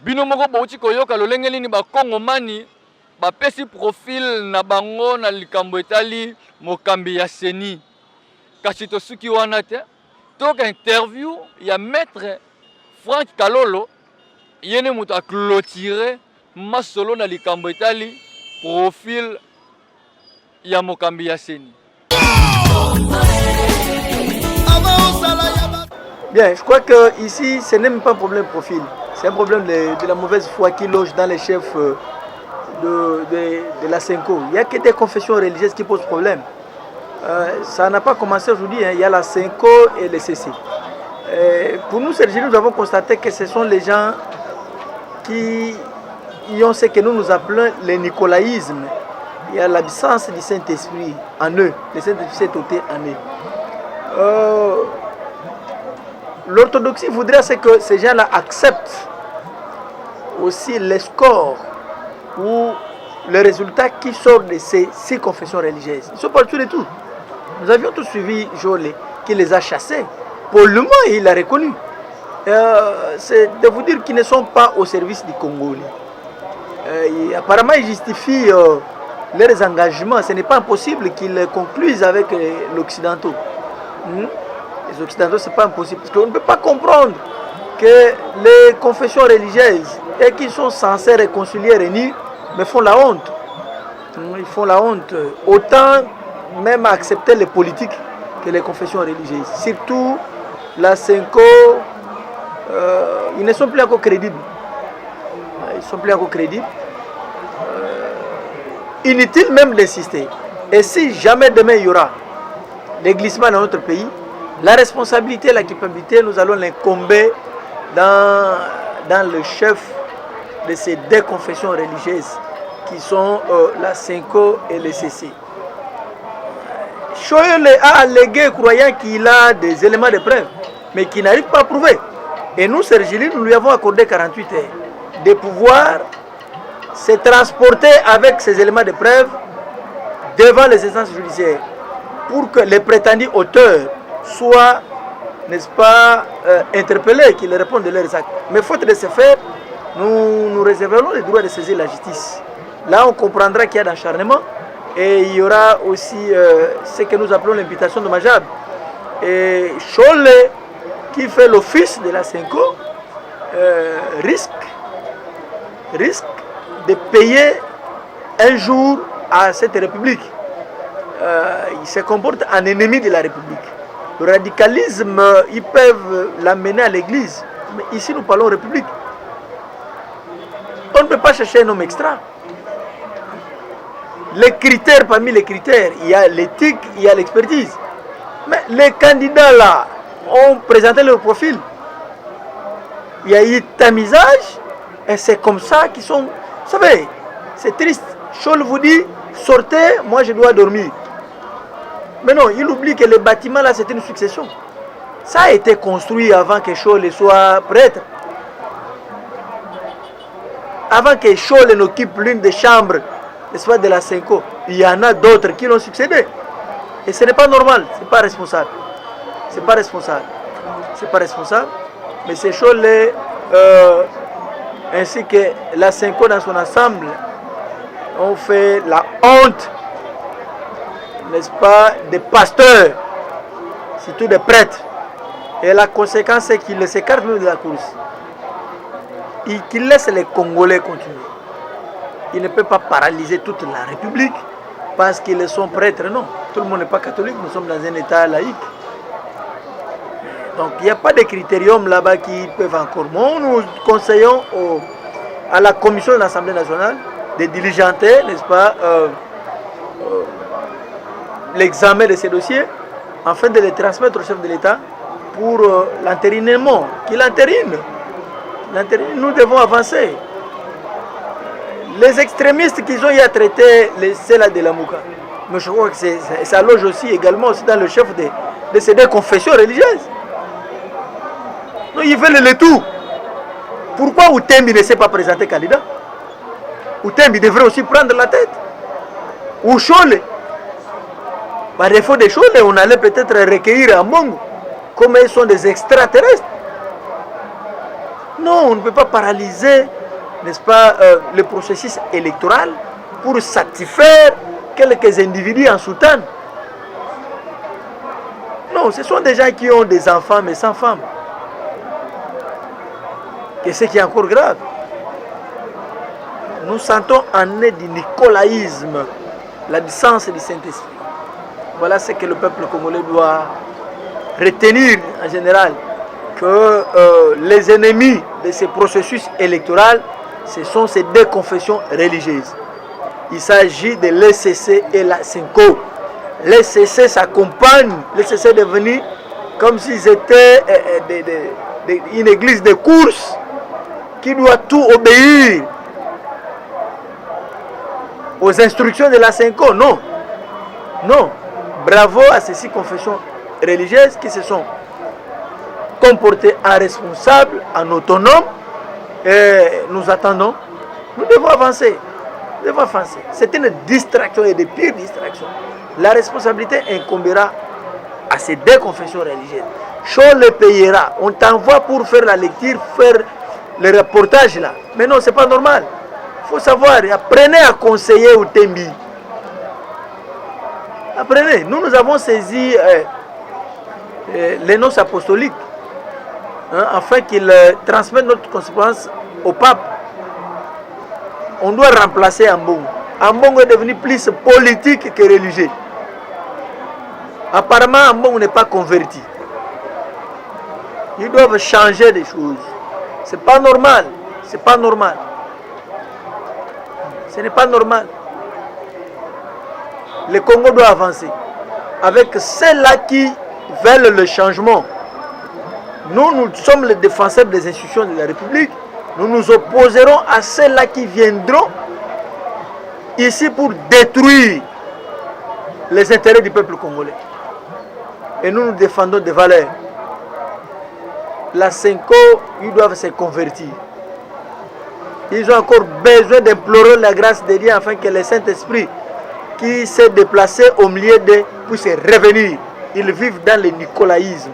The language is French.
bino moko bauti koyoka lolenge nini bakongomani bapesi profil na bango na likambo etali mokambi ya seni kasi tosuki wana te toka interview ya maître Frank Kalolo yene moto a clôturer masolo na likambo etali profil ya mokambi ya seni. Bien, je crois que ici ce n'est même pas un problème de profil, c'est un problème de la mauvaise foi qui loge dans les chefs de la Senko. Il n'y a que des confessions religieuses qui posent problème. Ça n'a pas commencé aujourd'hui, hein. Il y a la Senko et le CC. Pour nous, Sergi, nous avons constaté que ce sont les gens qui ont ce que nous appelons le nicolaïsme. Il y a l'absence du Saint-Esprit en eux, le Saint-Esprit s'est ôté en eux. L'orthodoxie voudrait que ces gens-là acceptent aussi les scores ou les résultats qui sortent de ces 6 confessions religieuses. Ils sont partout de tout. Nous avions tous suivi Jolet qui les a chassés. Pour le moment, il l'a reconnu. C'est de vous dire qu'ils ne sont pas au service du Congo. Apparemment, ils justifient leurs engagements. Ce n'est pas impossible qu'ils concluent avec l'Occidentaux. Les Occidentaux, ce n'est pas impossible. Parce qu'on ne peut pas comprendre que les confessions religieuses et qui sont censées réconcilier, réunir, mais font la honte. Ils font la honte. Autant même accepter les politiques que les confessions religieuses. Surtout la Senko, ils ne sont plus encore crédibles. Ils ne sont plus encore crédibles. Inutile même d'insister. Et si jamais demain il y aura des glissements dans notre pays, la responsabilité et la culpabilité, nous allons l'incomber dans le chef de ces 2 confessions religieuses qui sont la Senko et le CC. Choyole a allégué, croyant qu'il a des éléments de preuve, mais qui n'arrive pas à prouver. Et nous, Sergili, nous lui avons accordé 48 heures de pouvoir se transporter avec ces éléments de preuve devant les instances judiciaires pour que les prétendus auteurs soient, n'est-ce pas, interpellés, qu'ils répondent de leurs actes. Mais faute de ce faire, nous réserverons le droit de saisir la justice. Là, on comprendra qu'il y a d'acharnement et il y aura aussi ce que nous appelons l'imputation dommageable. Et Cholle, qui fait l'office de la Senko, risque de payer un jour à cette République. Il se comporte en ennemi de la République. Le radicalisme, ils peuvent l'amener à l'église. Mais ici, nous parlons République. On ne peut pas chercher un homme extra. Les critères, parmi les critères, il y a l'éthique, il y a l'expertise. Mais les candidats là ont présenté leur profil. Il y a eu tamisage et c'est comme ça qu'ils sont... Vous savez, c'est triste. Scholl vous dit, sortez, moi je dois dormir. Mais non, il oublie que le bâtiment là, c'est une succession. Ça a été construit avant que Scholl soit prêtre. Avant que Scholl n'occupe l'une des chambres, n'est-ce pas, de la Senko, il y en a d'autres qui l'ont succédé. Et ce n'est pas normal, ce n'est pas responsable. C'est pas responsable. C'est pas responsable. Mais ces Scholl, ainsi que la Senko dans son ensemble, ont fait la honte, n'est-ce pas, des pasteurs, surtout des prêtres. Et la conséquence, c'est qu'ils s'écartent même de la course. Et qu'ils laissent les Congolais continuer. Ils ne peuvent pas paralyser toute la République parce qu'ils sont prêtres. Non, tout le monde n'est pas catholique, nous sommes dans un État laïque. Donc il n'y a pas de critérium là-bas qui peuvent encore. Nous conseillons à la commission de l'Assemblée nationale de diligenter, n'est-ce pas, l'examen de ces dossiers afin de les transmettre au chef de l'État pour l'entérinement, qu'il entérine. Nous devons avancer. Les extrémistes qu'ils ont eu à traiter, c'est là de la Mouka. Mais je crois que ça loge aussi également aussi dans le chef de ces 2 confessions religieuses. Non, ils veulent le tout. Pourquoi Outembi ne s'est pas présenté candidat? Outembi devrait aussi prendre la tête. Ou Cholle. Par défaut de Cholle, on allait peut-être recueillir un Bongo. Comme ils sont des extraterrestres. Non, on ne peut pas paralyser, n'est-ce pas, le processus électoral pour satisfaire quelques individus en soutane. Non, ce sont des gens qui ont des enfants mais sans femmes. Et ce qui est encore grave, nous sentons en nez du nicolaïsme, la licence du Saint-Esprit. Voilà ce que le peuple congolais doit retenir en général, que les ennemis de ce processus électoral, ce sont ces deux confessions religieuses. Il s'agit de l'ECC et la SENCO. L'ECC s'accompagne, l'ECC est devenu comme s'ils étaient une église de course qui doit tout obéir aux instructions de la SENCO. Non, non. Bravo à ces six confessions religieuses qui se sont comportées en responsables, en autonomes. Et nous attendons, nous devons avancer. Nous devons avancer. C'est une distraction et de pires distractions. La responsabilité incombera à ces deux confessions religieuses. Chon le payera. On t'envoie pour faire la lecture, faire le reportage là. Mais non, c'est pas normal. Il faut savoir, apprenez à conseiller au Tembi. Apprenez. Nous avons saisi les noces apostoliques afin qu'ils transmettent notre correspondance au pape. On doit remplacer Ambongo. Ambongo est devenu plus politique que religieux. Apparemment, Ambongo n'est pas converti. Ils doivent changer des choses. C'est pas normal. C'est pas normal. Ce n'est pas normal. Le Congo doit avancer. Avec ceux-là qui veulent le changement. Nous sommes les défenseurs des institutions de la République. Nous nous opposerons à ceux-là qui viendront ici pour détruire les intérêts du peuple congolais. Et nous défendons des valeurs. La SENCO, ils doivent se convertir. Ils ont encore besoin d'implorer la grâce de Dieu afin que le Saint-Esprit qui s'est déplacé au milieu d'eux puisse revenir. Ils vivent dans le nicolaïsme.